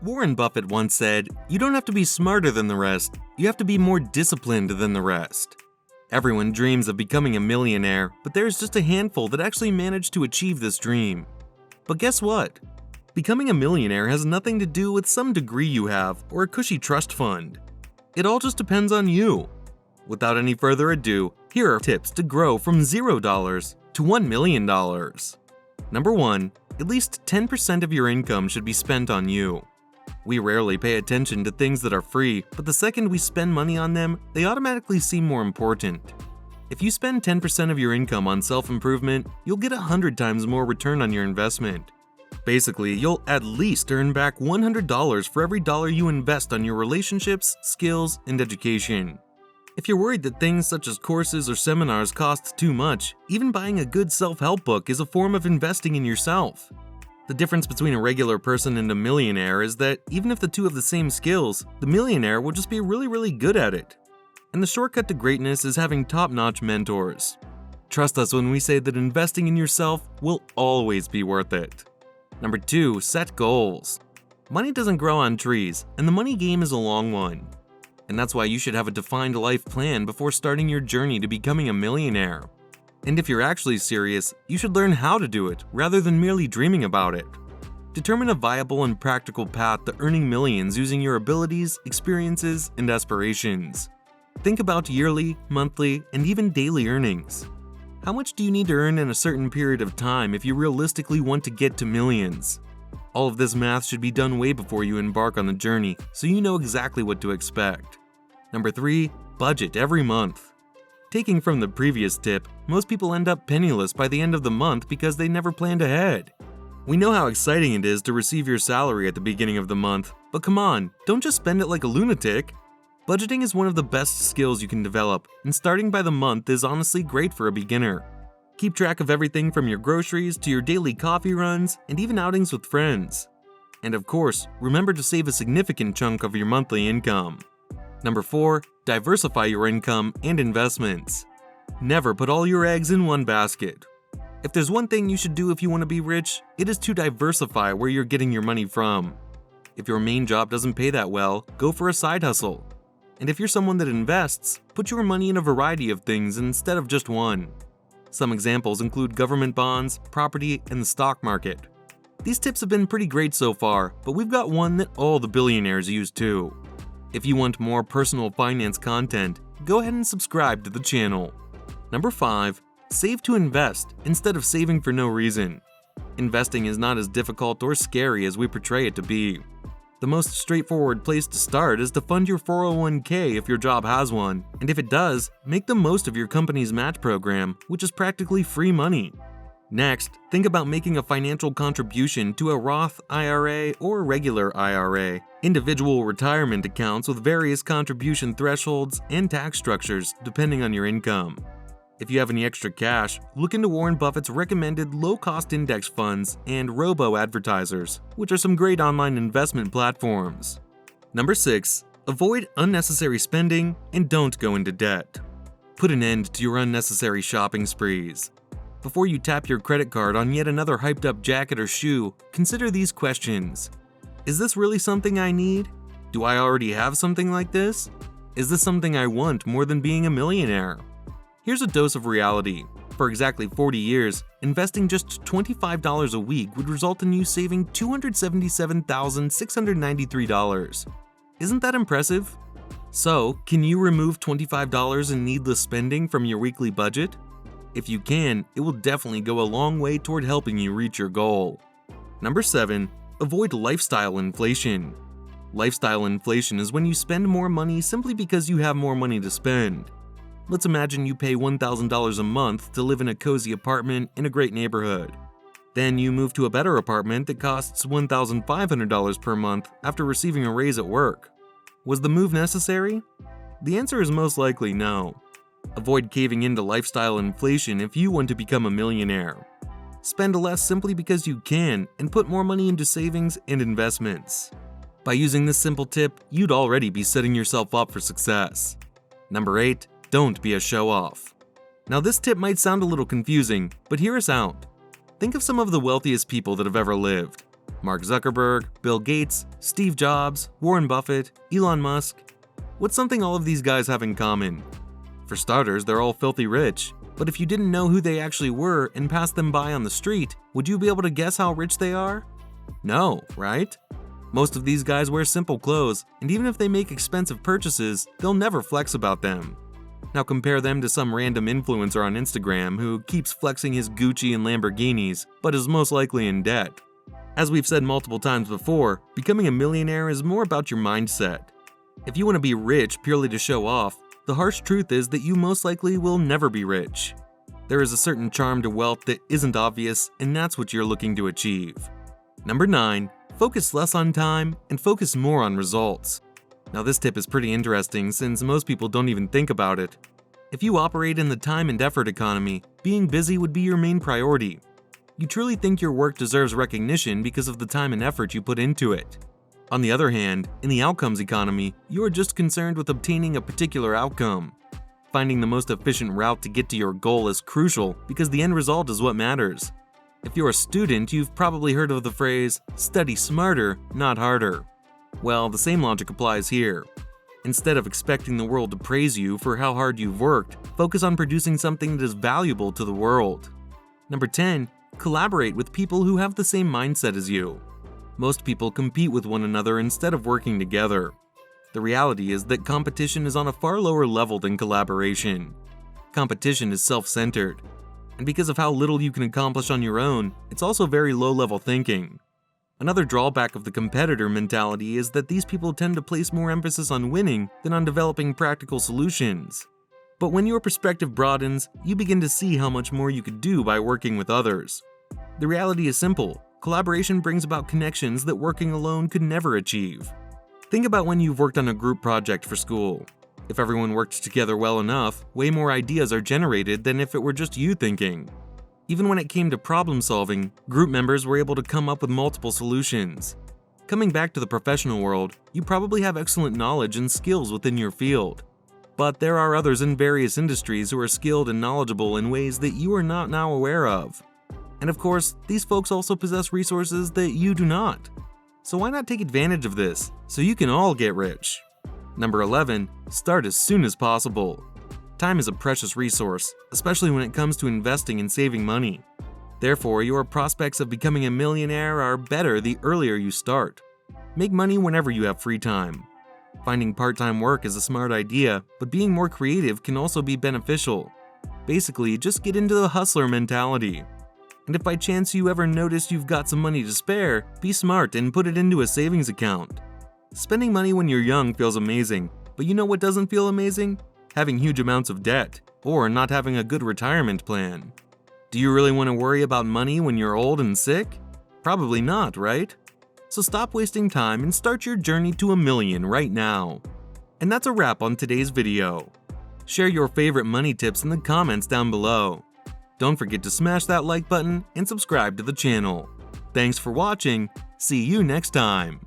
Warren Buffett once said, "You don't have to be smarter than the rest, you have to be more disciplined than the rest." Everyone dreams of becoming a millionaire, but there's just a handful that actually manage to achieve this dream. But guess what? Becoming a millionaire has nothing to do with some degree you have or a cushy trust fund. It all just depends on you. Without any further ado, here are tips to grow from $0 to $1 million. Number 1. At least 10% of your income should be spent on you. We rarely pay attention to things that are free, but the second we spend money on them, they automatically seem more important. If you spend 10% of your income on self-improvement, you'll get 100 times more return on your investment. Basically, you'll at least earn back $100 for every dollar you invest on your relationships, skills, and education. If you're worried that things such as courses or seminars cost too much, even buying a good self-help book is a form of investing in yourself. The difference between a regular person and a millionaire is that even if the two have the same skills, the millionaire will just be really good at it. And the shortcut to greatness is having top-notch mentors. Trust us when we say that investing in yourself will always be worth it. Number 2, set goals. Money doesn't grow on trees, and the money game is a long one. And that's why you should have a defined life plan before starting your journey to becoming a millionaire. And if you're actually serious, you should learn how to do it rather than merely dreaming about it. Determine a viable and practical path to earning millions using your abilities, experiences, and aspirations. Think about yearly, monthly, and even daily earnings. How much do you need to earn in a certain period of time if you realistically want to get to millions? All of this math should be done way before you embark on the journey, so you know exactly what to expect. Number 3, budget every month. Taking from the previous tip, most people end up penniless by the end of the month because they never planned ahead. We know how exciting it is to receive your salary at the beginning of the month, but come on, don't just spend it like a lunatic. Budgeting is one of the best skills you can develop, and starting by the month is honestly great for a beginner. Keep track of everything from your groceries to your daily coffee runs and even outings with friends. And of course, remember to save a significant chunk of your monthly income. Number 4, diversify your income and investments. Never put all your eggs in one basket. If there's one thing you should do if you want to be rich, it is to diversify where you're getting your money from. If your main job doesn't pay that well, go for a side hustle. And if you're someone that invests, put your money in a variety of things instead of just one. Some examples include government bonds, property, and the stock market. These tips have been pretty great so far, but we've got one that all the billionaires use too. If you want more personal finance content, go ahead and subscribe to the channel. Number 5, save to invest instead of saving for no reason. Investing is not as difficult or scary as we portray it to be. The most straightforward place to start is to fund your 401k if your job has one, and if it does, make the most of your company's match program, which is practically free money. Next, think about making a financial contribution to a Roth IRA or regular IRA, individual retirement accounts with various contribution thresholds and tax structures depending on your income. If you have any extra cash, look into Warren Buffett's recommended low-cost index funds and robo-advertisers, which are some great online investment platforms. Number 6, avoid unnecessary spending and don't go into debt. Put an end to your unnecessary shopping sprees. Before you tap your credit card on yet another hyped-up jacket or shoe, consider these questions. Is this really something I need? Do I already have something like this? Is this something I want more than being a millionaire? Here's a dose of reality. For exactly 40 years, investing just $25 a week would result in you saving $277,693. Isn't that impressive? So, can you remove $25 in needless spending from your weekly budget? If you can, it will definitely go a long way toward helping you reach your goal. Number 7, avoid lifestyle inflation. Lifestyle inflation is when you spend more money simply because you have more money to spend. Let's imagine you pay $1,000 a month to live in a cozy apartment in a great neighborhood. Then you move to a better apartment that costs $1,500 per month after receiving a raise at work. Was the move necessary? The answer is most likely no. Avoid caving into lifestyle inflation if you want to become a millionaire. Spend less simply because you can and put more money into savings and investments. By using this simple tip, you'd already be setting yourself up for success. Number 8, don't be a show-off. Now this tip might sound a little confusing, but hear us out. Think of some of the wealthiest people that have ever lived. Mark Zuckerberg, Bill Gates, Steve Jobs, Warren Buffett, Elon Musk. What's something all of these guys have in common? For starters, they're all filthy rich. But if you didn't know who they actually were and passed them by on the street, would you be able to guess how rich they are? No, right? Most of these guys wear simple clothes, and even if they make expensive purchases, they'll never flex about them. Now compare them to some random influencer on Instagram who keeps flexing his Gucci and Lamborghinis, but is most likely in debt. As we've said multiple times before, becoming a millionaire is more about your mindset. If you want to be rich purely to show off, the harsh truth is that you most likely will never be rich. There is a certain charm to wealth that isn't obvious, and that's what you're looking to achieve. Number 9. Focus less on time and focus more on results. Now this tip is pretty interesting since most people don't even think about it. If you operate in the time and effort economy, being busy would be your main priority. You truly think your work deserves recognition because of the time and effort you put into it. On the other hand, in the outcomes economy, you are just concerned with obtaining a particular outcome. Finding the most efficient route to get to your goal is crucial because the end result is what matters. If you're a student, you've probably heard of the phrase, study smarter, not harder. Well, the same logic applies here. Instead of expecting the world to praise you for how hard you've worked, focus on producing something that is valuable to the world. Number 10. Collaborate with people who have the same mindset as you. Most people compete with one another instead of working together. The reality is that competition is on a far lower level than collaboration. Competition is self-centered. And because of how little you can accomplish on your own, it's also very low-level thinking. Another drawback of the competitor mentality is that these people tend to place more emphasis on winning than on developing practical solutions. But when your perspective broadens, you begin to see how much more you could do by working with others. The reality is simple. Collaboration brings about connections that working alone could never achieve. Think about when you've worked on a group project for school. If everyone worked together well enough, way more ideas are generated than if it were just you thinking. Even when it came to problem solving, group members were able to come up with multiple solutions. Coming back to the professional world, you probably have excellent knowledge and skills within your field. But there are others in various industries who are skilled and knowledgeable in ways that you are not now aware of. And of course, these folks also possess resources that you do not. So why not take advantage of this, so you can all get rich? Number 11. Start as soon as possible. Time is a precious resource, especially when it comes to investing and saving money. Therefore, your prospects of becoming a millionaire are better the earlier you start. Make money whenever you have free time. Finding part-time work is a smart idea, but being more creative can also be beneficial. Basically, just get into the hustler mentality. And if by chance you ever notice you've got some money to spare, be smart and put it into a savings account. Spending money when you're young feels amazing, but you know what doesn't feel amazing? Having huge amounts of debt, or not having a good retirement plan. Do you really want to worry about money when you're old and sick? Probably not, right? So stop wasting time and start your journey to $1 million right now. And that's a wrap on today's video. Share your favorite money tips in the comments down below. Don't forget to smash that like button and subscribe to the channel. Thanks for watching. See you next time.